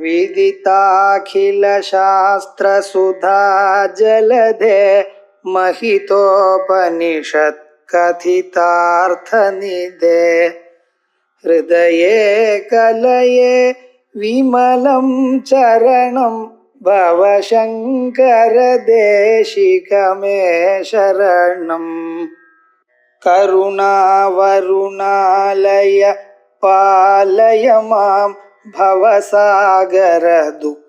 विदिताखिलशास्त्रसुधा जलधे महितोपनिषत् कथितार्थनिधे हृदये कलये विमलं चरणं भवशङ्कर देशिकमे शरणम् करुणावरुणालय पालय मां भवसागर दुःखविदूनहृदं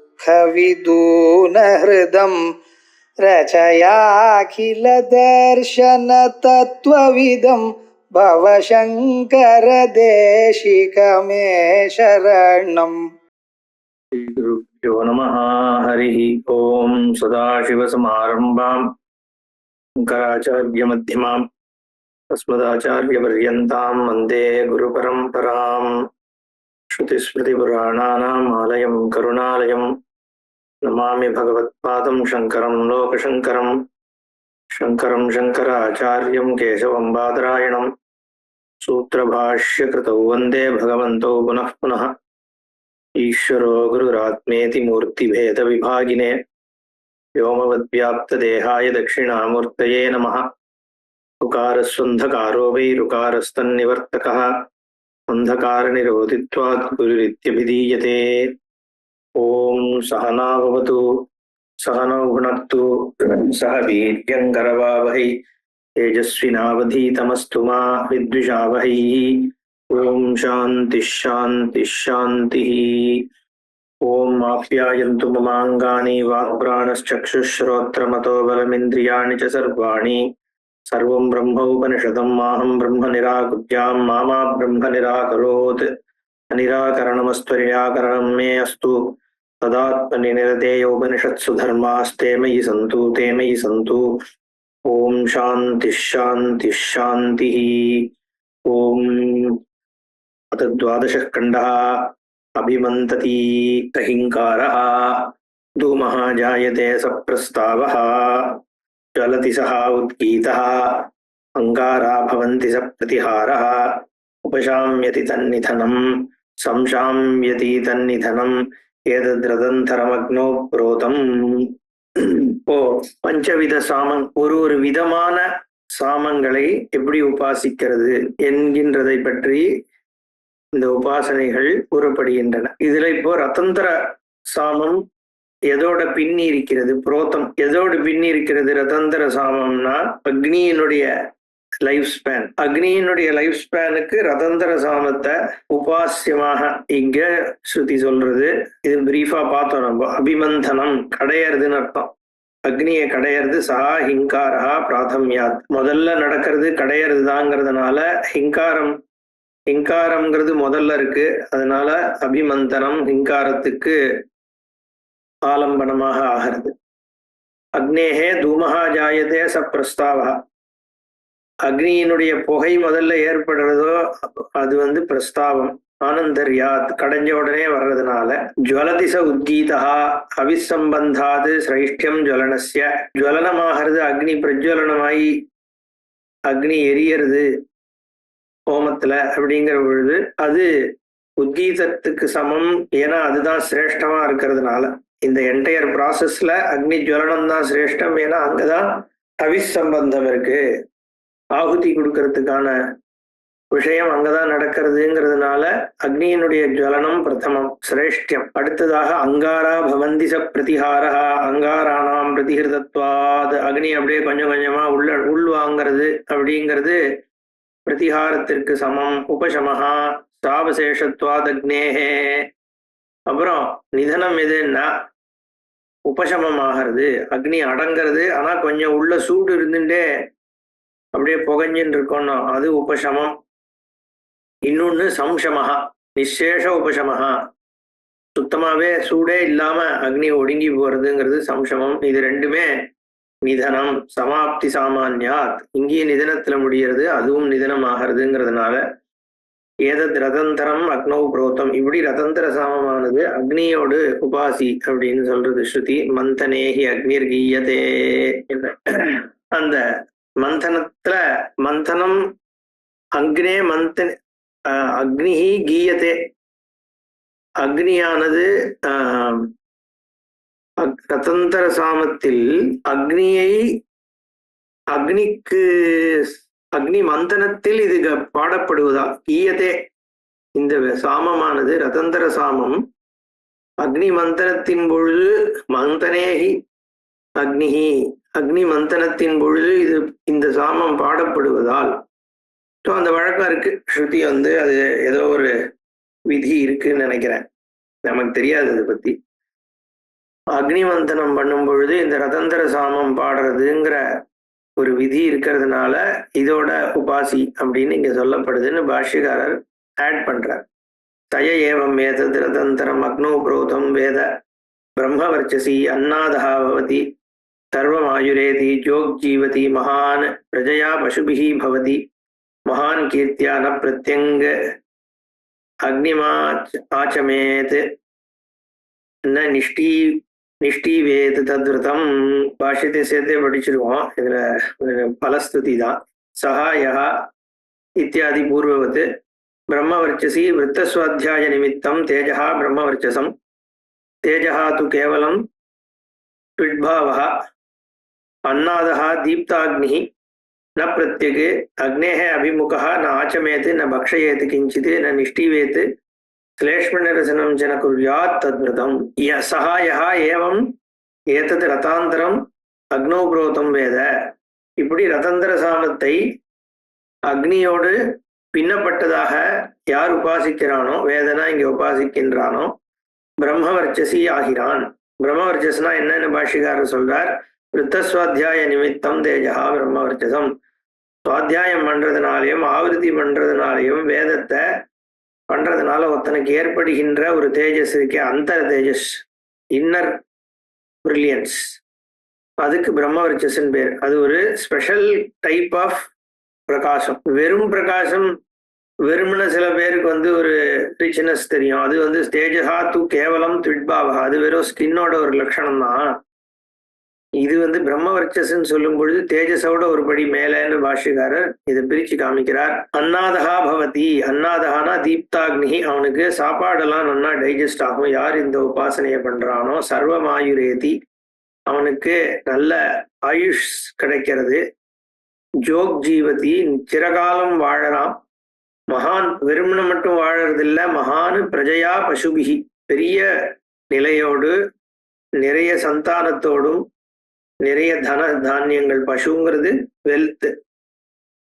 रचयाखिल दर्शन तत्त्वविदं भवशङ्कर देशिकमे शरणम्। श्रीगुरुभ्यो नमः। हरिः ओं। सदाशिवसमारम्भां शङ्कराचार्यमध्यमाम् अस्मदाचार्यपर्यन्तां वन्दे गुरुपरम्परां। श्रुतिस्मृतिपुराणानाम् आलयं करुणालयं नमामि भगवत्पादं शङ्करं लोकशङ्करं। शङ्करं शङ्कराचार्यं केशवं बादरायणं सूत्रभाष्यकृतौ वन्दे भगवन्तौ पुनः पुनः। ईश्वरो गुरुरात्मेति मूर्तिभेदविभागिने व्योमवद्व्याप्तदेहाय दक्षिणामूर्तये नमः। उकारस्वन्धकारो वै ऋकारस्तन्निवर्तकः अन्धकारनिरोधित्वात् गुरुरित्यभिधीयते। ॐ सहना भवतु सहनौ भुनक्तु सह वीर्यङ्करवावहै तेजस्विनावधीतमस्तु मा विद्विषावहै। ओम शांति शांति शांति। ओम आप्यायन्तु ममाङ्गानि वाक्प्राणश्चक्षुश्रोत्रमतो बलमिन्द्रियाणि च सर्वाणि। सर्वं ब्रह्मोपनिषदं माहं ब्रह्म निराकुर्यां मा ब्रह्म निराकरोत्। अनिराकरणमस्तु निराकरणं मे अस्तु। तदात्मनिरतेयोपनिषत्सु धर्मास्ते मयि सन्तु ते मयि सन्तु। ओम शांति शांति शांति। ओम अथ द्वादशः खण्डः। अभिमन्तति कहिंकारः। धूमः जायते सप्रस्तावः ज्वलति सः उद्गीतः अंगारा भवन्ति सप्रतिहारः उपशाम्यति तन्निधनं संशाम्यति तन्निधनं एतद्रदन्तरमग्नौ प्रोतम्। பஞ்சவித சாமம் ஒரு விதமான சாமங்களை எப்படி உபாசிக்கிறது என்கின்றதை பற்றி இந்த உபாசனைகள் கூறப்படுகின்றன. இதுல இப்போ ரதந்திர சாமம் எதோட பின்னி இருக்கிறது, புரோத்தம் எதோடு பின்னி இருக்கிறது? ரதந்திர சாமம்னா அக்னியினுடைய லைஃப் ஸ்பேன். அக்னியினுடைய லைஃப் ஸ்பேனுக்கு ரதந்திர சாமத்தை உபாசியமாக இங்க ஸ்ருதி சொல்றது. இது பிரீஃபா பார்த்தோம் நம்ம. அபிமந்தனம் கடையறதுன்னு அர்த்தம். அக்னியை கடையறது. சஹா ஹிங்காரா பிராதம்யாத். முதல்ல நடக்கிறது கடையறது தாங்கிறதுனால ஹிங்காரம்ங்கிறது முதல்ல இருக்கு. அதனால அபிமந்தனம் ஹிங்காரத்துக்கு ஆலம்பனமாக ஆகிறது. அக்னேஹே தூமஹா ஜாயதே ச பிரஸ்தாவா. அக்னியினுடைய புகை முதல்ல ஏற்படுறதோ அது பிரஸ்தாவம். ஆனந்தர்யாத் கடைஞ்ச உடனே வர்றதுனால. ஜுவலதிச உத்கீதா அவிசம்பந்தாது சிரைஷ்டியம் ஜுவலனஸ்ய. ஜுவலனமாகிறது அக்னி பிரஜ்வலனமாயி அக்னி எரியறது ஹோமத்துல அப்படிங்கிற பொழுது அது உத்கீதத்துக்கு சமம். ஏன்னா அதுதான் சிரேஷ்டமா இருக்கிறதுனால. இந்த என்டையர் ப்ராசஸ்ல அக்னி ஜுவலனம் தான் சிரேஷ்டம். ஏன்னா அங்கதான் அவிசம்பந்தம் இருக்கு. ஆகுதி கொடுக்கறதுக்கான விஷயம் அங்கதான் நடக்கிறதுங்கிறதுனால அக்னியினுடைய ஜுவலனம் பிரதமம் சிரேஷ்டியம். அடுத்ததாக அங்காரா பவந்திச பிரதிஹாரா. அங்காரானாம் பிரதிஹிருதத்வாத். அக்னி அப்படியே கொஞ்சம் கொஞ்சமா உள்வாங்கிறது அப்படிங்கிறது பிரதிஹாரத்திற்கு சமம். உபசமஹா சாவசேஷத்வாத் அக்னேஹே. அப்புறம் நிதனம் எதுன்னா உபசமமாகிறது. அக்னி அடங்கிறது. ஆனா கொஞ்சம் உள்ள சூடு இருந்துட்டே அப்படியே புகஞ்சின்னு இருக்கணும், அது உபசமம். இன்னொன்னு சம்சமஹா நிசேஷ உபசமஹா. சுத்தமாவே சூடே இல்லாம அக்னி ஒடுங்கி போறதுங்கிறது சம்சமம். இது ரெண்டுமே நிதனம். சமாப்தி சாமான்யாத். இங்கேயும் நிதனத்துல முடிகிறது, அதுவும் நிதனம் ஆகிறதுங்கிறதுனால ஏதத் ரதந்தரம் அக்னௌ புரோத்தம். இப்படி ரதந்திர சாமமானது அக்னியோடு உபாசி அப்படின்னு சொல்றது ஸ்ருதி. மந்தனேஹி அக்னிர் கீயதே. அந்த மந்தனத்துல மந்தனம் அக்னே மந்தன் அக்னிஹி கீயதே. அக்னியானது ரதந்தர சாமத்தில் அக்னிக்கு அக்னி மந்தனத்தில் இது பாடப்படுவதா ஈயதே. இந்த சாமமானது ரதந்தர சாமம் அக்னி மந்தனத்தின் பொழுது மந்தனேகி அக்னிஹி அக்னி மந்தனத்தின் பொழுது இந்த சாமம் பாடப்படுவதால் அந்த வழக்கம் இருக்கு. ஸ்ருதி அது ஏதோ ஒரு விதி இருக்குன்னு நினைக்கிறேன், நமக்கு தெரியாது அதை பத்தி. அக்னிமந்தனம் பண்ணும் பொழுது இந்த ரதந்தர சாமம் பாடுறதுங்கிற ஒரு விதி இருக்கிறதுனால இதோட உபாசி அப்படின்னு இங்க சொல்லப்படுதுன்னு பாஷ்யக்காரர் ஆட் பண்றார். தய ஏவம் ஏதத் ரதந்தரம் அக்னோ புரோதம் வேத பிரம்மவர்ச்சசி அன்னாதா பவதி சர்வமாயுரேதி ஜோக் ஜீவதி மகான் பிரஜயா பசுபிஹி பவதி மகான் கீர்த்தியா ந பிரத்யங்க அக்னிமாச் ஆச்சமேத் ந நிஷ்டீவேத் தத்ருதம். பாஷ்யத்தை சேர்த்தே படிச்சிருவோம். இதுல பலஸ்துதி தான். சஹா யஹா இத்தியாதி பூர்வவத் பிரம்மவர்ச்சசி விருத்தஸ்வாத்தியாய நிமித்தம் தேஜஹ பிரம்மவர்ச்சசம் தேஜஹ து கேவலம் த்விட்பாவஹ அன்னாதஹ தீப்தாக்னிஹி न प्रत्यगे अग्नेः अभिमुखः न आचमेत् न भक्षयेत् किञ्चित् न निष्ठीवेत् श्लेष्मनिरसनं च न कुर्यात् तद्व्रतं सः यः एवम् एतत् रतान्तरम् अग्नौ प्रोतं वेद. இப்படி ரதந்தர சாமத்தை அக்னியோடு பின்னப்பட்டதாக யார் உபாசிக்கிறானோ, வேதனா இங்க உபாசிக்கின்றானோ, பிரம்மவர்ச்சசி ஆகிறான். பிரம்மவர்ச்சஸ்னா என்னன்னு பாஷ்யக்காரர் சொல்றார். விருத்தஸ்வாத்தியாய நிமித்தம் தேஜா பிரம்மவர்ச்சசம். சுவாத்தியாயம் பண்றதுனாலையும் ஆவிருத்தி பண்றதுனாலையும் வேதத்தை பண்றதுனால ஒருத்தனுக்கு ஏற்படுகின்ற ஒரு தேஜஸ் இருக்கே, அந்த தேஜஸ், இன்னர் பிரில்லியன்ஸ், அதுக்கு பிரம்மவர்ச்சஸ்ன்னு பேர். அது ஒரு ஸ்பெஷல் டைப் ஆஃப் பிரகாசம். வெறும் பிரகாசம் வெறும்னு சில பேருக்கு ஒரு ரிச்னஸ் தெரியும். அது தேஜஹா து கேவலம் த்விட்பாவா, அது வெறும் ஸ்கின்னோட ஒரு லட்சணம் தான். இது பிரம்மவர்ச்சஸ்ன்னு சொல்லும் பொழுது தேஜஸோட ஒரு படி மேலன்னு பாஷ்யக்காரர் இதை பிரிச்சு காமிக்கிறார். அன்னாதகா பவதி, அன்னாதகானா தீப்தாக்னிஹி, அவனுக்கு சாப்பாடெல்லாம் நல்லா டைஜஸ்ட் ஆகும். யார் இந்த உபாசனையை பண்றானோ, சர்வமாயுரேதி, அவனுக்கு நல்ல ஆயுஷ் கிடைக்கிறது. ஜோக் ஜீவதி, சிறகாலம் வாழலாம். மகான் வெறுமன மட்டும் வாழறதில்ல, மகான் பிரஜையா பசுபிகி, பெரிய நிலையோடு நிறைய சந்தானத்தோடும் நிறைய தன தானியங்கள், பசுங்கிறது வெல்த்,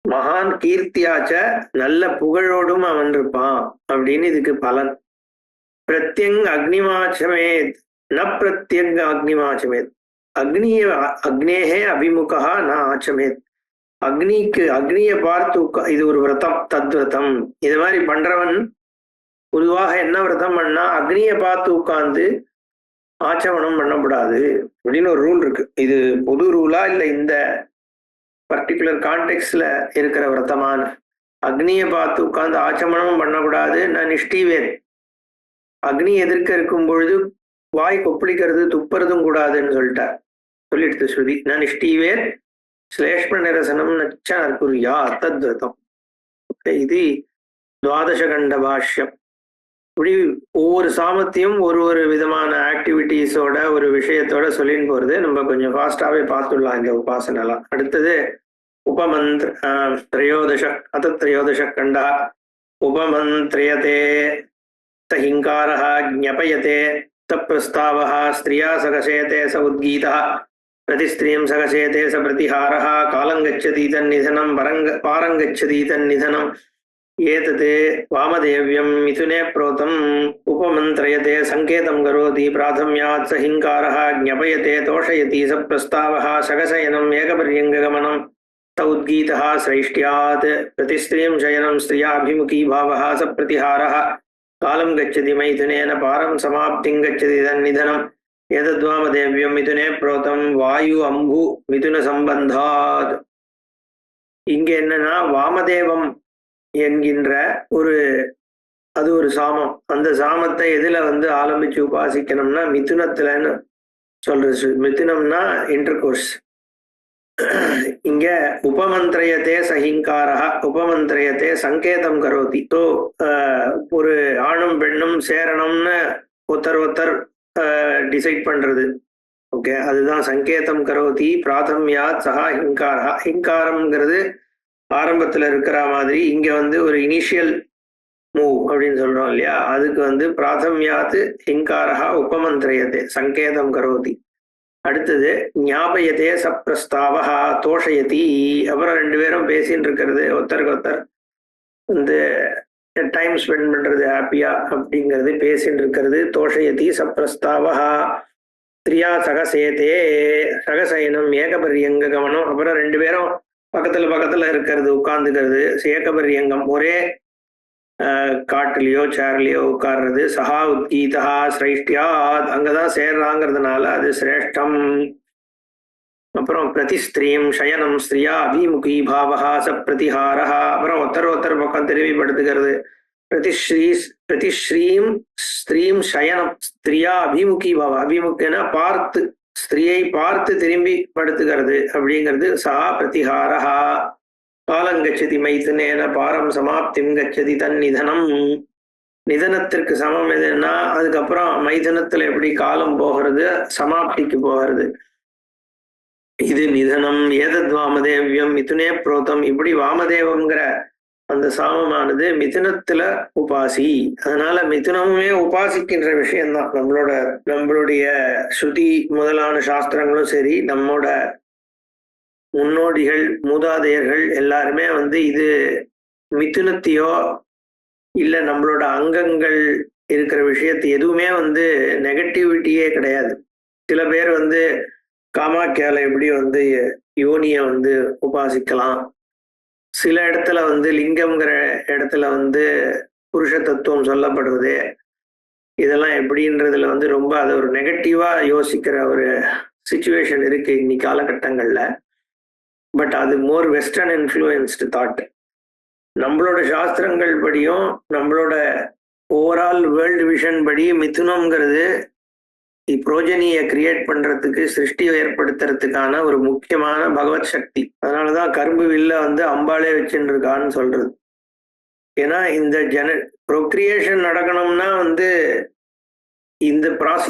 மகான் கீர்த்தியாச்ச, நல்ல புகழோடும் அவன் இருப்பான் அப்படின்னு இதுக்கு பலன். பிரத்யங் அக்னிமாச்சமேத் ந பிரத்யங் அக்னிமாச்சமேத், அக்னேகே அபிமுகா ந ஆச்சமேத். அக்னியை பார்த்து இது ஒரு விரதம், தத்விரதம். இது மாதிரி பண்றவன் பொதுவாக என்ன விரதம் பண்ணா, அக்னியை பார்த்து உட்கார்ந்து ஆச்சமனம் பண்ணக்கூடாது அப்படின்னு ஒரு ரூல் இருக்கு. இது பொது ரூலா இல்ல இந்த பர்டிகுலர் கான்டெக்ட்ல இருக்கிற விரதமான? அக்னியை பார்த்து உட்கார்ந்து ஆச்சமனமும் பண்ணக்கூடாது. நான் நிஷ்டிவேன், அக்னி எதிர்க்க இருக்கும் பொழுது வாய் கொப்பளிக்கிறது துப்புறதும் கூடாதுன்னு சொல்லிட்டு ஸ்ருதி. நான் நிஷ்டிவேன் ஸ்லேஷ்ம நிரசனம் நச்ச நற்குரியா தத்விரதம். இது துவாதச கண்ட பாஷ்யம். இப்படி ஒவ்வொரு சாமத்தையும் ஒரு விதமான ஆக்டிவிட்டிஸோட ஒரு விஷயத்தோட சொல்லின்னு போறது. நம்ம கொஞ்சம் ஃபாஸ்டாவே பார்த்துடலாம் இந்த உபாசனெல்லாம். அடுத்தது திரையோதச கண்டா. உபமந்திரியதே தஹிங்காரः ஞபயதே தப்பிரஸ்தாவः ஸ்திரியா சகசேதே ச உத்கீதः பிரதிஸ்திரீம் சகசேதே ச பிரதிஹாரः காலங்கச்சதி தன்னிதனம் பாரங்கச்சதி தன்னிதனம் ஏததே வாமதேவ்யம் மிதுனே புரோதம் உபமந்திரயதே சங்கேதம் கரோதி பிராதம்யாத் சஹிங்காரः ஞபயதே தோஷயதி ச பிரஸ்தாவः சகசயனம் ஏகபர்யங்ககமனம் த உத்கீதः ஸ்ரைஷ்ட்யாத் பிரதிஸ்திரீம் சயனம் ஸ்திரியாபிமுகீ பாவः ச பிரதிஹாரः காலம் கச்சதி மைதுனேன பாரம் சமாப்திங் கச்சதி தன்னிதனம் ஏதத்வாமதேவ்யம் மிதுனே புரோதம் வாயு அம்பு மிதுன சம்பந்தாத். இங்க என்னன்னா, வாமதேவம் என்கின்ற அது ஒரு சாமம். அந்த சாமத்தை எதுல ஆரம்பிச்சு உபாசிக்கணும்னா மிதுனத்துலன்னு சொல்றது. மிதுனம்னா இன்டர்கோர்ஸ், இங்க உபமந்திரயத்தே சஹிங்காரா உபமந்திரயத்தே சங்கேதம் கரோதி. ஸோ ஒரு ஆணும் பெண்ணும் சேரணும்னு ஒருத்தர் டிசைட் பண்றது. ஓகே, அதுதான் சங்கேதம் கரோதி. பிராதமியாத் சஹா ஹிங்காரா. ஹிங்காரம்ங்கிறது ஆரம்பத்துல இருக்கிற மாதிரி இங்க ஒரு இனிஷியல் மூவ் அப்படின்னு சொல்றோம் இல்லையா, அதுக்கு பிராதமியாத் ஹிங்காரா உபமந்திரயத்தே சங்கேதம் கரோதி. அடுத்தது ஞாபயத்தே சப்ரஸ்தாவஹா தோஷயதி. அப்புறம் ரெண்டு பேரும் பேசின்னு இருக்கிறது, ஒருத்தருக்கு ஒருத்தர் டைம் ஸ்பெண்ட் பண்றது ஹாப்பியா அப்படிங்கிறது பேசின்னு இருக்கிறது. தோஷயதி சப்ரஸ்தாவஹா ஸ்திரியா சகசேதே சகசயனம் ஏகபரியங்க கவனம். அப்புறம் ரெண்டு பேரும் பக்கத்துல இருக்கிறது, உட்கார்ந்துக்கிறது. ஏகபரியங்கம் ஒரே காட்டுலயோ சேர்லயோ உட்கார்றது. சஹா உத்கீதா சிரேஷ்டியாத், அங்கதான் சேர்றாங்கிறதுனால அது சிரேஷ்டம். அப்புறம் பிரதிஸ்திரீம் சயனம் ஸ்திரியா அபிமுகி பாவஹா ச பிரதிஹாரஹா. அப்புறம் ஒருத்தர் பக்கம் திரும்பி படுத்துக்கிறது. பிரதிஸ்ரீம் ஸ்திரீம் சயனம் ஸ்திரியா அபிமுகி பாவ. அபிமுகனா பார்த்து, ஸ்திரியை பார்த்து திரும்பி படுத்துக்கிறது அப்படிங்கிறது சஹா பிரதிஹாரஹா. காலம் கச்சதி மைதுனேன பாரம் சமாப்திம் கச்சதி தன் நிதனம். நிதனத்திற்கு சமம் எதுன்னா அதுக்கப்புறம் மைதுனத்துல எப்படி காலம் போகிறது, சமாப்திக்கு போகிறது. இது நிதனம். ஏதத் வாமதேவியம் மிதுனே புரோதம். இப்படி வாமதேவம்ங்கிற அந்த சாமமானது மிதுனத்துல உபாசி. அதனால மிதுனமுமே உபாசிக்கின்ற விஷயம்தான். நம்மளுடைய ஸ்ருதி முதலான சாஸ்திரங்களும் சரி, நம்மோட முன்னோடிகள் மூதாதையர்கள் எல்லாருமே இது மிதுனத்தையோ இல்ல நம்மளோட அங்கங்கள் இருக்கிற விஷயத்தை எதுவுமே நெகட்டிவிட்டியே கிடையாது. சில பேர் காமாக்கியால எப்படி யோனிய உபாசிக்கலாம், சில இடத்துல லிங்கம்ங்கிற இடத்துல புருஷ தத்துவம் சொல்லப்படுறது. இதெல்லாம் எப்படின்றதுல ரொம்ப அதை ஒரு நெகட்டிவா யோசிக்கிற ஒரு சிச்சுவேஷன் இருக்கு இன்னைக்கு காலகட்டங்கள்ல. பட் அது மோர் வெஸ்டர்ன் இன்ஃப்ளூயன்ஸ்டு தாட். நம்மளோட சாஸ்திரங்கள் படியும் நம்மளோட ஓவரால் வேர்ல்டு விஷன் படி மிதுனம்ங்கிறது புரோஜனியை கிரியேட் பண்றதுக்கு, சிருஷ்டி ஏற்படுத்துறதுக்கான ஒரு முக்கியமான பகவத் சக்தி. அதனாலதான் கரும்பு வில்ல அம்பாளே வச்சுட்டு இருக்கான்னு சொல்றது. ஏன்னா இந்த ப்ரொக்ரியேஷன் நடக்கணும்னா இந்த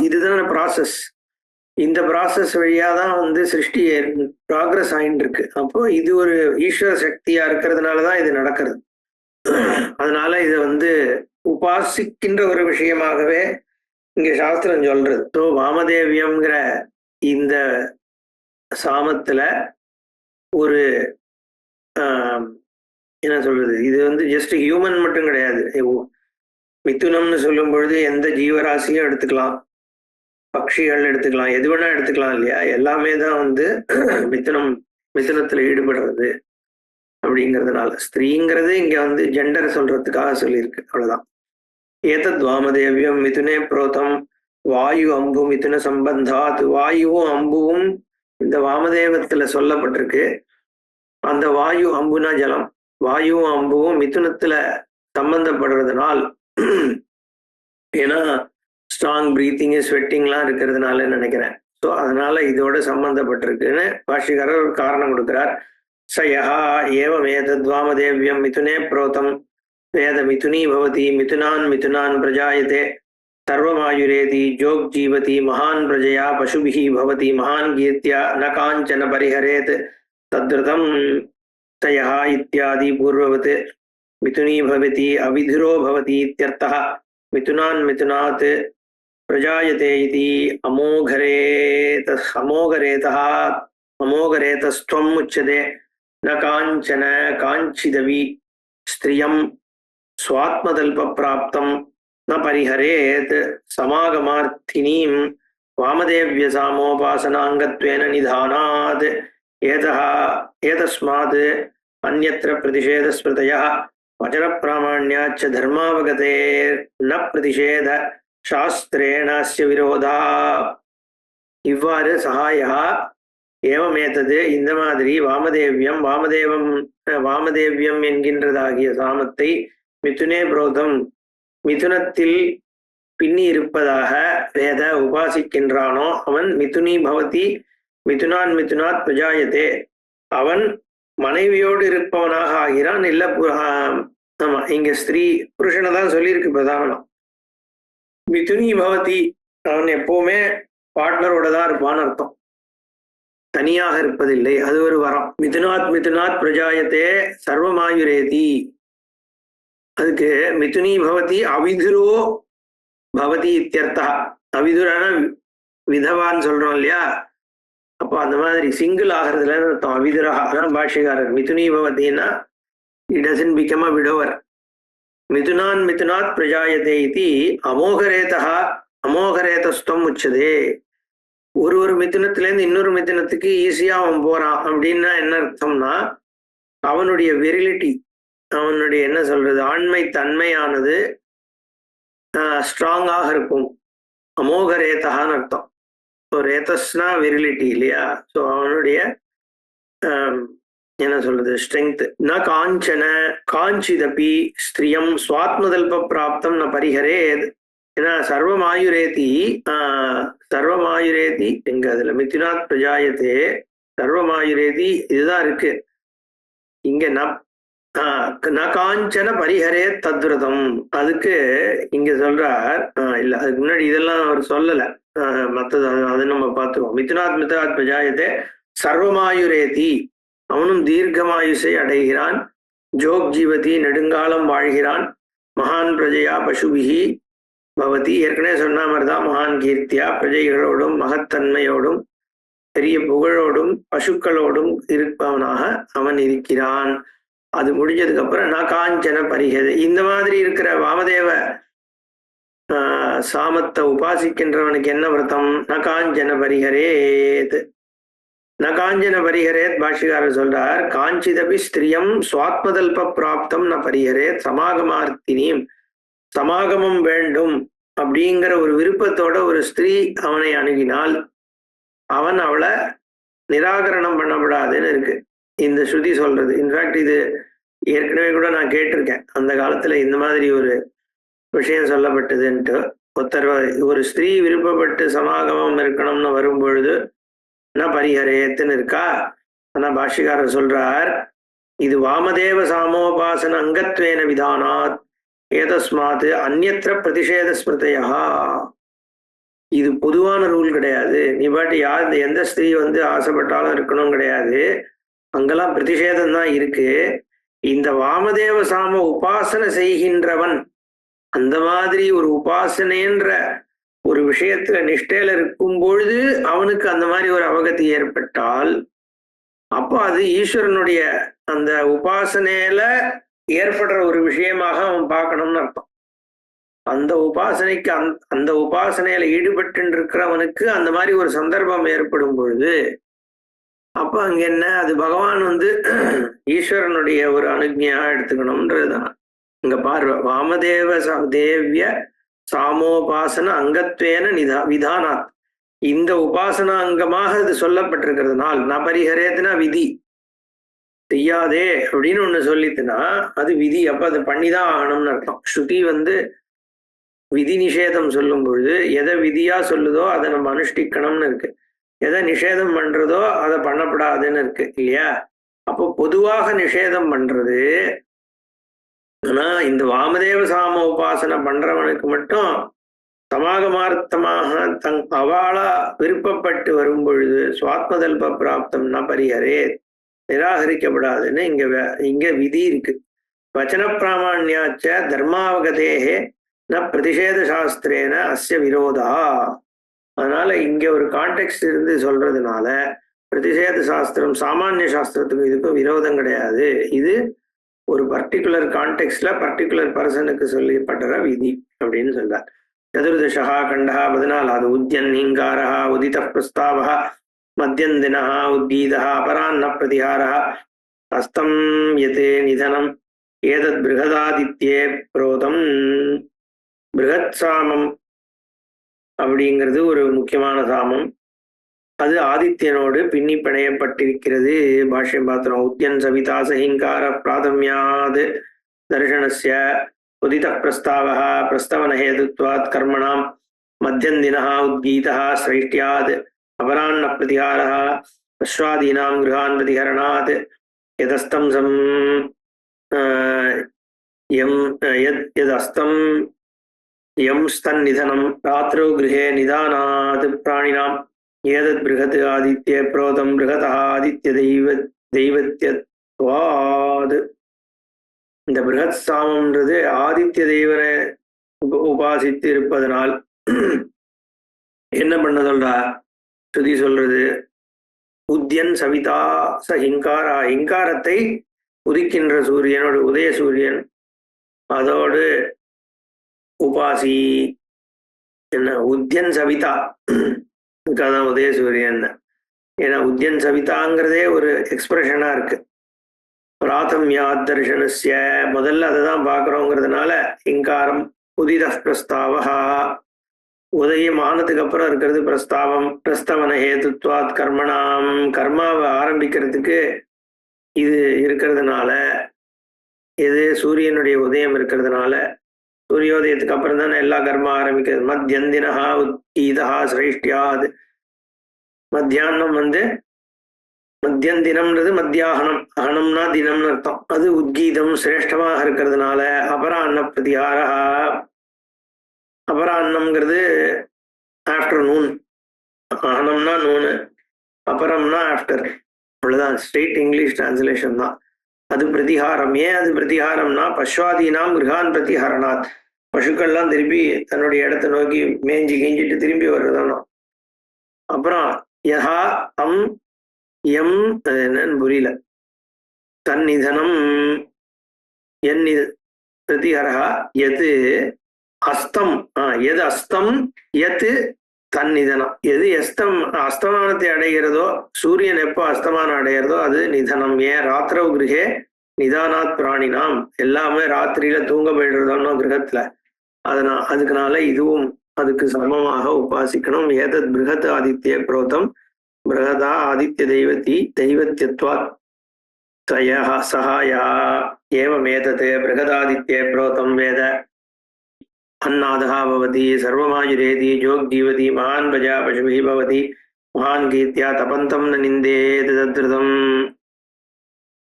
இதுதான ப்ராசஸ். இந்த ப்ராசஸ் வழியா தான் சிருஷ்டி ப்ராக்ரஸ் ஆயிட்டு இருக்கு. அப்போ இது ஒரு ஈஸ்வர சக்தியா இருக்கிறதுனாலதான் இது நடக்கிறது. அதனால இது உபாசிக்கின்ற ஒரு விஷயமாகவே இங்க சாஸ்திரம் சொல்றது. ஸோ வாமதேவியம்ங்கிற இந்த சாமத்துல ஒரு என்ன சொல்றது, இது ஜஸ்ட் ஹியூமன் மட்டும் கிடையாது. மிதுனம்னு சொல்லும் பொழுது எந்த ஜீவராசியும் எடுத்துக்கலாம், பட்சிகள் எடுத்துக்கலாம், எது வேணா எடுத்துக்கலாம் இல்லையா. எல்லாமே தான் மிதுனத்துல ஈடுபடுறது அப்படிங்கிறதுனால ஸ்திரீங்கிறது இங்க ஜெண்டர் சொல்றதுக்காக சொல்லியிருக்கு, அவ்வளவுதான். ஏதத் வாமதேவியம் மிதுனே புரோதம் வாயு அம்பு மிதுன சம்பந்தாத். வாயுவும் அம்புவும் இந்த வாமதேவத்துல சொல்லப்பட்டிருக்கு. அந்த வாயு அம்புனா ஜலம், வாயுவும் அம்புவும் மிதுனத்துல சம்பந்தப்படுறதுனால், ஏன்னா ஸ்ட்ராங் பிரீத்திங் ஸ்வெட்டிங்லாம் இருக்கிறதுனால நினைக்கிறேன். ஸோ அதனால இதோட சம்பந்தப்பட்டிருக்குன்னு பாஷிகாரர் ஒரு காரணம் கொடுக்கிறார். சயா ஏவம் ஏதத் வாமதேவியம் மிதுனே புரோதம் வேத மிதுனி பவதி மிதுனான் மிதுனான் பிரஜாயதே சர்வமாயுரேதி ஜோக் ஜீவதி மகான் பிரஜயா பசுபிஹி பவதி மகான் கீர்த்தியா ந காஞ்சன பரிஹரேத் தத்ருதம் சயா இத்யாதி பூர்வவத் மிதுனி பவதி அவிதுரோ பவதி இத்யர்த்தः. மிதுனான் மிதுனாத் பிரஜாயதே இதி அமோகரேதஸ்த்வம் உச்சதே ந காஞ்சன காஞ்சிதவி ஸ்திரியம் ஸ்வாத்மதல்ப பிராப்தம் ந பரிஹரேத் சமாகமார்த்தினீம் வாமதேவ்ய சாமோபாசனாங்கத்வேன நிதானாத். ஏதஸ்மாத் அந்யத்ர பிரதிஷேத ஸ்மிருதயः வச்சன பிராமாண்யாச்ச தர்மாவகதேர் ந பிரதிஷேத சாஸ்திரேணாஸ்ய விரோதா. இவ்வாறு சகாயா ஏவமேத்தது இந்த மாதிரி வாமதேவியம் என்கின்றதாகிய சாமத்தை மிதுனே புரோதம் மிதுனத்தில் பின்னி இருப்பதாக வேத உபாசிக்கின்றானோ அவன் மிதுனி பவதி மிதுனான் மிதுனாத் பிரஜாயதே அவன் மனைவியோடு இருப்பவனாக ஆகிறான். இல்ல ஆமா, இங்க ஸ்திரீ புருஷனை தான் சொல்லியிருக்கு பிரதானம். மிதுனி பவதி, அவன் எப்பவுமே பார்ட்னரோட தான் இருப்பான்னு அர்த்தம், தனியாக இருப்பதில்லை. அது ஒரு வரம். மிதுனாத் பிரஜாயத்தே சர்வமாயுரேதி. அதுக்கு மிதுனி பவதி அவிதுரோ பவதி இத்தியர்த்தா. அவிதுரான விதவான்னு சொல்றோம் இல்லையா, அப்போ அந்த மாதிரி சிங்கிள் ஆகிறதுல அர்த்தம். அவிதுரா அதான் பாஷ்யக்காரர். மிதுனி பவதினா it doesn't become a widower. மிதுனாத் பிரஜாயதே இது அமோகரேதா அமோகரேதஸ்தம் உச்சதே. ஒரு மிதுனத்திலேருந்து இன்னொரு மிதுனத்துக்கு ஈஸியா அவன் போறான் அப்படின்னா என்ன அர்த்தம்னா, அவனுடைய விரிலிட்டி, அவனுடைய என்ன சொல்றது, ஆண்மை தன்மையானது ஸ்ட்ராங்காக இருக்கும். அமோகரேதான்னு அர்த்தம். ஸோ ரேதஸ்னா விரிலிட்டி இல்லையா, ஸோ அவனுடைய என்ன சொல்றது, ஸ்ட்ரென்த். ந காஞ்சன காஞ்சிதபி ஸ்திரியம் சுவாத்மதல்ப பிராப்தம் ந பரிஹரேத். ஏன்னா சர்வமாயுரேதி எங்க அதுல மிதுனாத் பிரஜாயத்தே சர்வமாயுரேதி இதுதான் இருக்கு இங்க. ந காஞ்சன பரிஹரே தத்விரதம். அதுக்கு இங்க சொல்றார் இல்ல, அதுக்கு முன்னாடி இதெல்லாம் அவர் சொல்லல, மற்றது அதை நம்ம பார்த்துருவோம். மிதுனாத் பிரஜாயத்தே சர்வமாயுரேதி, அவனும் தீர்க்கமாயுசை அடைகிறான். ஜோக் ஜீவதி, நெடுங்காலம் வாழ்கிறான். மகான் பிரஜையா பசுபிகி பவதி, ஏற்கனவே சொன்ன மாதிரிதான் மகான் கீர்த்தியா, பிரஜைகளோடும் மகத்தன்மையோடும் பெரிய புகழோடும் பசுக்களோடும் இருப்பவனாக அவன் இருக்கிறான். அது முடிஞ்சதுக்கு அப்புறம் ந காஞ்சன பரிஹரே. இந்த மாதிரி இருக்கிற வாமதேவ சாமத்தை உபாசிக்கின்றவனுக்கு என்ன விரதம்? ந காஞ்சன பரிஹரேத். ந காஞ்சன பரிஹரேத் பாஷ்யக்காரர் சொல்றார், காஞ்சிதபி ஸ்திரியம் சுவாத்மதல்ப பிராப்தம் ந பரிஹரேத் சமாகமார்த்தினியும். சமாகமம் வேண்டும் அப்படிங்கிற ஒரு விருப்பத்தோட ஒரு ஸ்திரீ அவனை அணுகினால் அவன் அவளை நிராகரணம் பண்ணப்படாதுன்னு இருக்கு இந்த ஸ்ருதி சொல்றது. இன்ஃபேக்ட் இது ஏற்கனவே கூட நான் கேட்டிருக்கேன், அந்த காலத்துல இந்த மாதிரி ஒரு விஷயம் சொல்லப்பட்டதுன்ட்டு. ஒரு ஸ்திரீ விருப்பப்பட்டு சமாகமம் இருக்கணும்னு வரும்பொழுது ந பரிஹரேத்துன்னு இருக்கா. ஆனா பாஷ்யக்காரர் சொல்றார், இது வாமதேவ சாமோபாசன அங்கத்வேன விதானாத் ஏதஸ்மாத் அந்யத்ர பிரதிஷேத ஸ்மிருதையா. இது பொதுவான ரூல் கிடையாது. நீ பாட்டு யார் எந்த ஸ்திரீ ஆசைப்பட்டாலும் இருக்கணும் கிடையாது, அங்கெல்லாம் பிரதிஷேதம் தான் இருக்கு. இந்த வாமதேவ சாம உபாசனை செய்கின்றவன், அந்த மாதிரி ஒரு உபாசனைன்ற ஒரு விஷயத்துல நிஷ்டையில இருக்கும் பொழுது அவனுக்கு அந்த மாதிரி ஒரு அவகதி ஏற்பட்டால், அப்போ அது ஈஸ்வரனுடைய அந்த உபாசனையில ஏற்படுற ஒரு விஷயமாக அவன் பார்க்கணும்னு அர்த்தம். அந்த உபாசனைக்கு அந்த உபாசனையில ஈடுபட்டு இருக்கிறவனுக்கு அந்த மாதிரி ஒரு சந்தர்ப்பம் ஏற்படும் பொழுது அப்ப அங்க என்ன, அது பகவான் ஈஸ்வரனுடைய ஒரு அனுஜ்ஞையா எடுத்துக்கணும்ன்றதுதான் இங்க பார்வை. வாமதேவ தேவிய சாமோபாசன அங்கத்வேன விதானாத், இந்த உபாசனா அங்கமாக இது சொல்லப்பட்டிருக்கிறதுனால். ந பரிஹரேத்னா விதி, செய்யாதே அப்படின்னு ஒண்ணு சொல்லித்துனா அது விதி. அப்ப அது பண்ணிதான் ஆகணும்னு அர்த்தம். ஸ்ருதி விதி நிஷேதம் சொல்லும் பொழுது எதை விதியா சொல்லுதோ அதை நம்ம அனுஷ்டிக்கணும்னு இருக்கு, எதை நிஷேதம் பண்றதோ அதை பண்ணப்படாதுன்னு இருக்கு இல்லையா. அப்போ பொதுவாக நிஷேதம் பண்றது. ஆனா இந்த வாமதேவ சாம உபாசனை பண்றவனுக்கு மட்டும் சமாகமார்த்தமாக அவளா விருப்பப்பட்டு வரும் பொழுது சுவாத்மதல்ப பிராப்தம் ந பரிஹரே, நிராகரிக்கப்படாதுன்னு இங்க விதி இருக்கு. வச்சன பிராமணியாச்ச தர்மாவகதேகே ந பிரதிஷேத சாஸ்திரேன அஸ்ய விரோதா. அதனால இங்க ஒரு கான்டெக்ட் இருந்து சொல்றதுனால பிரதிஷேத சாஸ்திரம் சாமானிய சாஸ்திரத்துக்கும் இதுக்கும் விரோதம் கிடையாது. இது ஒரு பர்டிகுலர் கான்டெக்ட்ல பர்டிகுலர் பர்சனுக்கு சொல்லப்பட்ட விதி அப்படின்னு சொல்றார். சதுர்தசா கண்டா 14வது உத்யன் ஹிங்காரா உதித பிரஸ்தாவா மத்தியந்தினா உத்கீதா அபரான்ன பிரதிஹாரா அஸ்தம் யதே நிதனம் ஏதத் பிருகதாதித்யே புரோதம். பிருகத் சாமம் அப்படிங்கிறது ஒரு முக்கியமான சாமம். அது ஆதித்யனோடு பின்னி பிணையப்பட்டிருக்கிறது. பாஷ்யம் பாத்திரம். உத்யன் சவிதா சஹிங்கார பிராதமியாது தர்ஷனஸ்ய உதித பிரஸ்தாவா பிரஸ்தவன ஹேதுத்வாத் கர்மணாம் மத்தியந்தினா உத்கீதா ஸ்ரைஷ்டியாத் அபரான்ன பிரதிஹாரா அஸ்வாதீனாம் கிருஹான் பிரதிஹரணாத் யதஸ்தம் சம் எம் யதஸ்தம் யம் ஸ்தன் நிதனம் ராத்திரோ கிருஹே நிதானாத் பிராணினாம் ஏதத் பிருகத் ஆதித்ய புரோதம் பிருகதா ஆதித்ய தெய்வத்யத்வாத். இந்த பிருகத் சாமம்ன்றது ஆதித்ய தெய்வனை உபாசித்து இருப்பதனால் என்ன பண்ண சொல்றா ஸ்ருதி சொல்றது, உத்யன் சவிதா ச ஹிங்காரா, ஹிங்காரத்தை உதிக்கின்ற சூரியனோடு உதய சூரியன் அதோடு உபாசி. என்ன உத்யன் சவிதா அதான் உதய சூரியன். ஏன்னா உத்யன் சவிதாங்கிறதே ஒரு எக்ஸ்பிரஷனா இருக்கு. பிராதம்யாத் தர்ஷனஸ்ய முதல்ல அதை தான் பார்க்குறோங்கிறதுனால ஹிங்காரம் உதித பிரஸ்தாவா, உதயம் ஆனதுக்கு அப்புறம் இருக்கிறது பிரஸ்தாவம். பிரஸ்தவன ஹேதுத்வாத் கர்மணாம், கர்மாவை ஆரம்பிக்கிறதுக்கு இது இருக்கிறதுனால, இது சூரியனுடைய உதயம் இருக்கிறதுனால, சூரியோதயத்துக்கு அப்புறம் தானே எல்லா கர்மா ஆரம்பிக்கிறது. மத்தியந்தினஹா உத்கீதா சிரேஷ்டியாது, மத்தியானம் மத்தியந்தினம்ன்றது மத்தியாகனம், அகனம்னா தினம்னு அர்த்தம். அது உத்கீதம் சிரேஷ்டமாக இருக்கிறதுனால அபராண்ண பிரதிகாரா, அபராண்ணம்ங்கிறது ஆஃப்டர்நூன், அகனம்னா நூனு, அபரம்னா ஆஃப்டர், அவ்வளவுதான். ஸ்ட்ரெயிட் இங்கிலீஷ் டிரான்ஸ்லேஷன் தான். அது பிரதிகாரம். ஏன் அது பிரதிகாரம்னா பஸ்வாதீனாம் கிருஹான் பிரதிஹரணாத், பசுக்கள்லாம் திருப்பி தன்னுடைய இடத்தை நோக்கி மேஞ்சி கிஞ்சிட்டு திரும்பி வர்றதானோ. அப்புறம் யஹா தம் எம், என்னன்னு புரியல, தன்னிதனம் என் பிரதிஹரா எது அஸ்தம், எது அஸ்தம் எது தன்னிதனம், எது அஸ்தமானத்தை அடைகிறதோ, சூரியன் எப்போ அஸ்தமானம் அடைகிறதோ அது நிதனம். ஏன் ராத்திரவு கிரகே நிதானாத் பிராணினாம், எல்லாமே ராத்திரியில தூங்க போயிடுறதோன்னோ கிரகத்துல, அதுக்குனால இதுவும் அதுக்கு சமமாக உபாசிக்கணும். ஏதத் பிருகத் ஆதித்ய புரோதம் பிருகதா ஆதித்ய தெய்வத்யத்வாத் தயா சகாயா ஏவமேதத் பிருகதாதித்ய புரோதம் வேத अन्नादः भवति सर्वमायुरेति जोग्जीवति महान् प्रजा पशुभिः भवति महान् कीर्त्या तपन्तं न निन्देत् तद्रुतम्.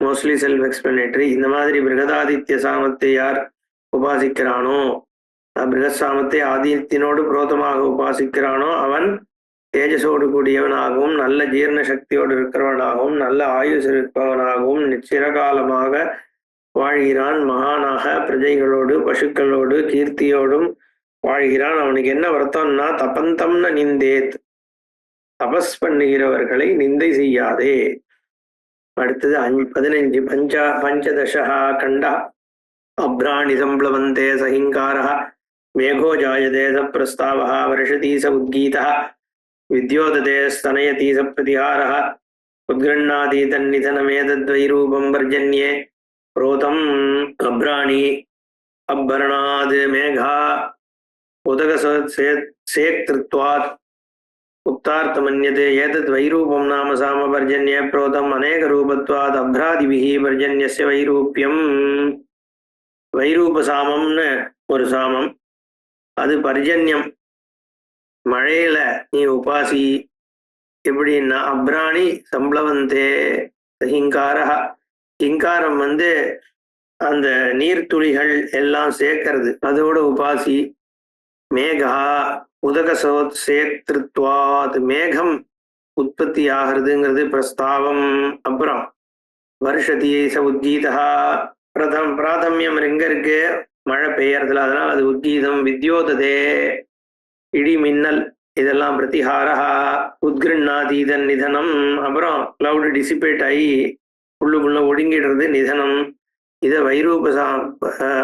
Mostly self explanatory. இந்த மாதிரி பிருகதாதித்ய சாமத்தை யார் உபாசிக்கிறானோ, பிருகத் சாமத்தை ஆதித்யனோடு புரோதமாக உபாசிக்கிறானோ அவன் தேஜஸோடு கூடியவனாகவும் நல்ல ஜீரண சக்தியோடு இருக்கிறவனாகவும் நல்ல ஆயுஸ் இருப்பவனாகவும் சிறகாலமாக வாழ்கிறான். மகானாக பிரஜைகளோடு பசுக்களோடு கீர்த்தியோடும் வாழ்கிறான். அவனுக்கு என்ன வருத்தம்னா தபந்தம்ன நிந்தேத், தபஸ் பண்ணுகிறவர்களை நிந்தை செய்யாதே. அடுத்தது 15 பஞ்சதசா கண்டா அப்ராணி சம்ப்ளவந்தே சஹிங்காரः மேகோ ஜாயதே ச பிரஸ்தாவः வருஷதி ச உத்கீதः வித்யோததே ஸ்தனயதி ச பிரதிஹாரः உத்கிருண்ணாதி தன்னிதனமேதத்வைரூபம் வர்ஜன்யே புரோதம் அப்ராணி அபரணாத் மேகா உதகசேக்திருத்வாத் உக்தார்த்தமன்யதே ஏதத் வைரூபம் நாம சாமபர்ஜன்ய புரோதம் அநேக ரூபத்வாத் அப்ராதிபிஹ பர்ஜன்யஸ்ய வைரூப்யம். வைரூப சாமம்னு ஒரு சாமம், அது பர்ஜன்யம், மழையில நீ உபாசி. எப்படின்னா அப்ராணி சம்ப்ளவந்தே ஹிங்காரஹ, ஹிங்காரம் அந்த நீர்த்துளிகள் எல்லாம் சேர்க்கறது, அதோட உபாசி. மேகா உதகசோத்சேக்திருத்வாத், மேகம் உற்பத்தி ஆகிறதுங்கிறது பிரஸ்தாவம். அப்புறம் வருஷதி ச உத்கீதா, பிராதமியம் எங்க இருக்கு, மழை பெய்யறதுல, அதனால அது உத்கீதம். வித்யோததே இடி மின்னல், இதெல்லாம் பிரதிஹாரா. உத்கிருண்ணாதீதன் நிதனம், அப்புறம் கிளவுட் டிசிபேட் ஆகி உள்ளுக்குள்ள ஒடுங்கிடுறது நிதனம். இதை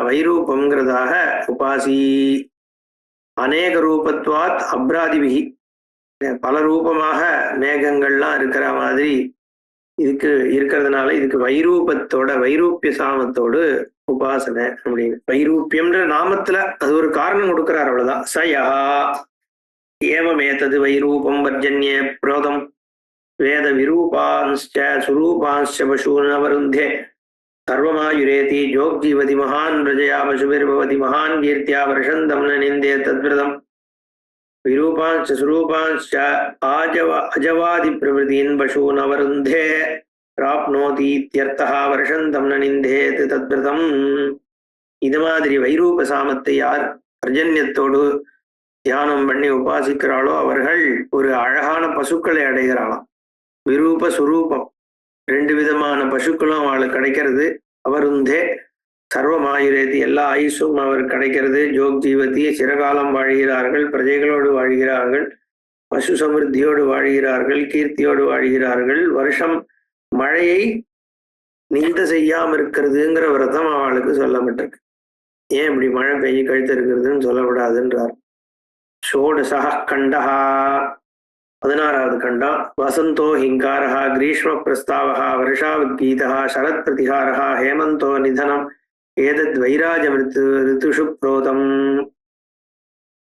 வைரூபம்ங்கிறதாக உபாசி. அநேக ரூபத்வாத் அப்ராதிபிகி, பல ரூபமாக மேகங்கள்லாம் இருக்கிற மாதிரி இதுக்கு இருக்கிறதுனால இதுக்கு வைரூபத்தோட வைரூப்பிய சாமத்தோடு உபாசனை அப்படின்னு. வைரூப்பியம்ன்ற நாமத்துல அது ஒரு காரணம் கொடுக்கிறார், அவ்வளவுதான். சயா ஏவமேதது வைரூபம் வர்ஜன்ய புரோதம் வேத விரூபான்ஸ்ச சுரூபான்ஸ்ச பசூன் அவருந்தே சர்வமாயுரேதி ஜோக்ஜீவதி மகான் பிரஜயா பசுபிர்பவதி மகான் கீர்த்தியா வருஷந்தம் ந நிந்தே தத்விரதம் விரூபாஞ்ச சுரூபாஞ்ச அஜவாதி பிரபுதீன் பசூன் அவருந்தே பிராப்னோதி இத்யர்த்தஹ வருஷந்தம் ந நிந்தேத் தத்விரதம். இது மாதிரி வைரூப சாமத்தை யார் பர்ஜன்யத்தோடு தியானம் பண்ணி உபாசிக்கிறாளோ அவர்கள் ஒரு அழகான பசுக்களை அடைகிறாளாம். விரூப சுரூபம் 2 விதமான பசுக்களும் அவளுக்கு கிடைக்கிறது. அவருந்தே சர்வமாயுரேதி எல்லா ஆயுசும் அவர் கிடைக்கிறது. ஜோக் ஜீவதி சிறகாலம் வாழ்கிறார்கள், பிரஜைகளோடு வாழ்கிறார்கள், பசு சமிருத்தியோடு வாழ்கிறார்கள், கீர்த்தியோடு வாழ்கிறார்கள். வருஷம் மழையை நிந்த செய்யாம இருக்கிறதுங்கிற விரதம் அவளுக்கு சொல்லப்பட்டிருக்கு. ஏன் இப்படி மழை பெய்ய கழித்து இருக்கிறதுன்னு சொல்லக்கூடாதுன்றார். ஷோடசா கண்டஹா 16வது கண்டம். வசந்தோ ஹிங்காரஹா கிரீஷ்ம பிரஸ்தாவஹா வருஷாவுத்கீதஹா சரத் பிரதிஹாரஹா ஹேமந்தோ நிதனம் ஏதத் வைராஜமிருத்து ரிதுஷு புரோதம்.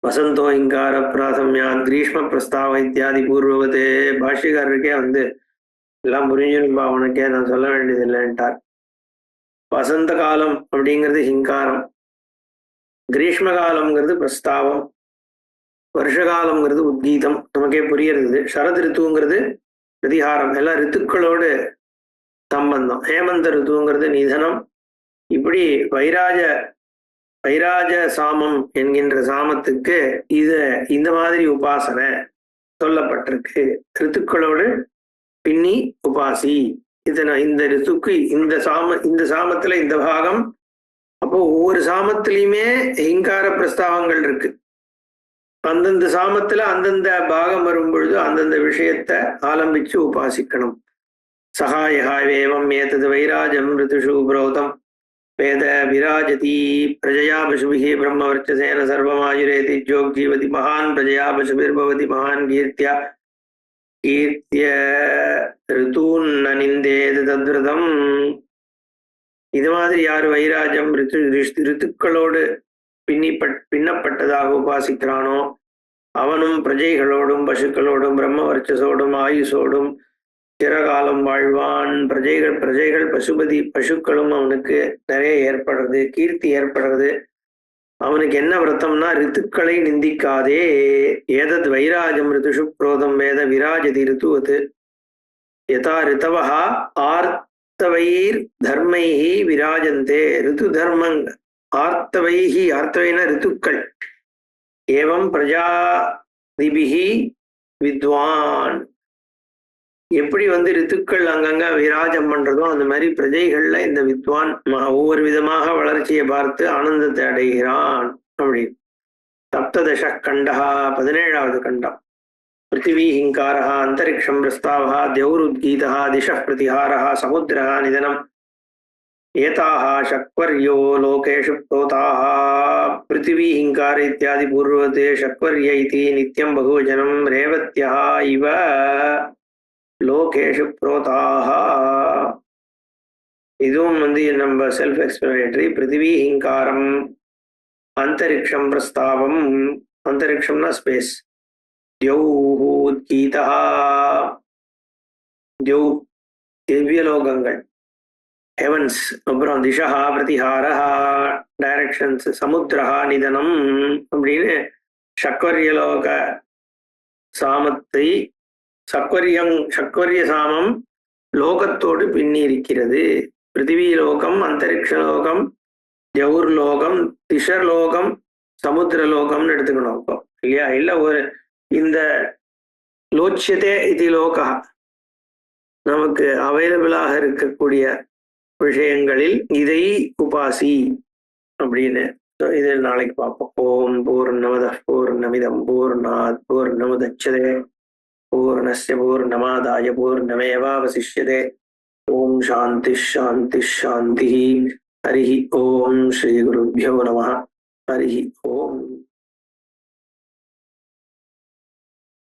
வசந்தோ ஹிங்கார பிராசம்யாத் கிரீஷ்ம பிரஸ்தாவ இத்தியாதி பூர்வவதே. பாஷ்யக்காரருக்கே எல்லாம் புரிஞ்சுன்பா, அவனுக்கே நான் சொல்ல வேண்டியதில்லைன்ட்டார். வசந்த காலம் அப்படிங்கிறது ஹிங்காரம், கிரீஷ்ம காலம்ங்கிறது பிரஸ்தாவம், வருஷகாலம்ங்கிறது உத்கீதம், நமக்கே புரியுறது. சரத் ரித்துங்கிறது பிரதிகாரம், எல்லாம் ரித்துக்களோடு சம்பந்தம். ஹேமந்த ரித்துங்கிறது நிதனம். இப்படி வைராஜ சாமம் என்கின்ற சாமத்துக்கு இந்த மாதிரி உபாசனை சொல்லப்பட்டிருக்கு. ரித்துக்களோடு பின்னி உபாசி. இந்த ரித்துக்கு இந்த சாமத்துல இந்த பாகம். அப்போ ஒவ்வொரு சாமத்திலையுமே ஹிங்கார பிரஸ்தாவங்கள் இருக்கு. அந்தந்த சாமத்துல அந்தந்த பாகம் வரும் பொழுது அந்தந்த விஷயத்தை ஆலம்பிச்சு உபாசிக்கணும். சகாயேவம் ஏதது வைராஜம் ரிதுஷு புரோதம் வேத விராஜதி பிரஜயா பசுபிஹி பிரம்மவர்ச்சசேன சர்வமாயுரேதி ஜோக் ஜீவதி மகான் பிரஜயா பசுபிர்பவதி மகான் கீர்த்திய ரிதூன் நிந்தேது தத்விரதம். இது மாதிரி யார் வைராஜம் ரித்துக்களோடு பின்னப்பட்டதாக உபாசிக்கிறானோ அவனும் பிரஜைகளோடும் பசுக்களோடும் பிரம்மவர்ச்சசோடும் ஆயுசோடும் சிறகாலம் வாழ்வான். பிரஜைகள் பசுக்களும் அவனுக்கு நிறைய ஏற்படுறது, கீர்த்தி ஏற்படுறது. அவனுக்கு என்ன விரதம்னா ரித்துக்களை நிந்திக்காதே. ஏதத் வைராஜம் ரிதுஷு புரோதம் வேத விராஜதி ரித்துவது யதா ரித்தவஹா ஆர்த்தவைர் தர்மைஹி விராஜந்தே. ரித்து தர்மங் ஆர்த்தவைஹி, ஆர்த்தவைன ரித்துக்கள். ஏவம் பிரஜாதிபிஹி வித்வான். எப்படி ரித்துக்கள் அங்கங்க விராஜம் பண்றதோ அந்த மாதிரி பிரஜைகள்ல இந்த வித்வான் ஒவ்வொரு விதமாக வளர்ச்சியை பார்த்து ஆனந்தத்தை அடைகிறான் அப்படின்னு. சப்ததச கண்டஹா 17வது கண்டம். பிருத்திவி ஹிங்காரஹா அந்தரிக்ஷம் பிரஸ்தாவஹா தியௌருத்கீதஹா திஷः பிரதிஹாரஹா சமுத்திரஹா நிதனம் ஏதாஹ சக்வர்யோ லோகேஷு புரோதாஹ. பிருத்திவி ஹிங்கார இத்தியாதி பூர்வதே சக்வர்ய இதி நித்யம் பகுவஜனம் ரேவத்யஹ இவ லோகேஷு புரோதாஹ. இதுவும் நம்ம செல்ஃப் எக்ஸ்பிளனேட்டரி. பிருத்திவி ஹிங்காரம், அந்தரிக்ஷம் பிரஸ்தாவம், அந்தரிக்ஷம்னா ஸ்பேஸ், தியௌஹூத்கீதஹ திவ்யலோகங்கள், ஹெவன்ஸ், அப்புறம் திஷஹா பிரதிஹாரஹா டைரக்ஷன்ஸ், சமுத்திரஹா நிதனம் அப்படின்னு சக்வர்யலோக சாமத்தை சக்வர்ய சாமம் லோகத்தோடு பின்னி இருக்கிறது. பிருத்திவி லோகம், அந்தரிக்ஷ லோகம், தியௌர்லோகம், திஷர்லோகம், சமுத்திரலோகம்னு எடுத்துக்கணும் இப்போ இல்லையா? இல்ல இந்த லோட்சியதே இது லோகா நமக்கு அவைலபிளாக இருக்கக்கூடிய விஷயங்களில் இதை உபாசி அப்படின்னு இது நாளைக்கு பார்ப்போம். ஓம் பூர்ணமதః பூர்ணமிதம் பூர்ணாத் பூர்ணமுதச்யதே பூர்ணஸ்ய பூர்ணமாதாய பூர்ணமேவாவசிஷ்யதே. ஓம் சாந்தி சாந்தி சாந்தி. ஹரி ஓம் ஸ்ரீ குருभ्यो நமः. ஹரி ஓம்.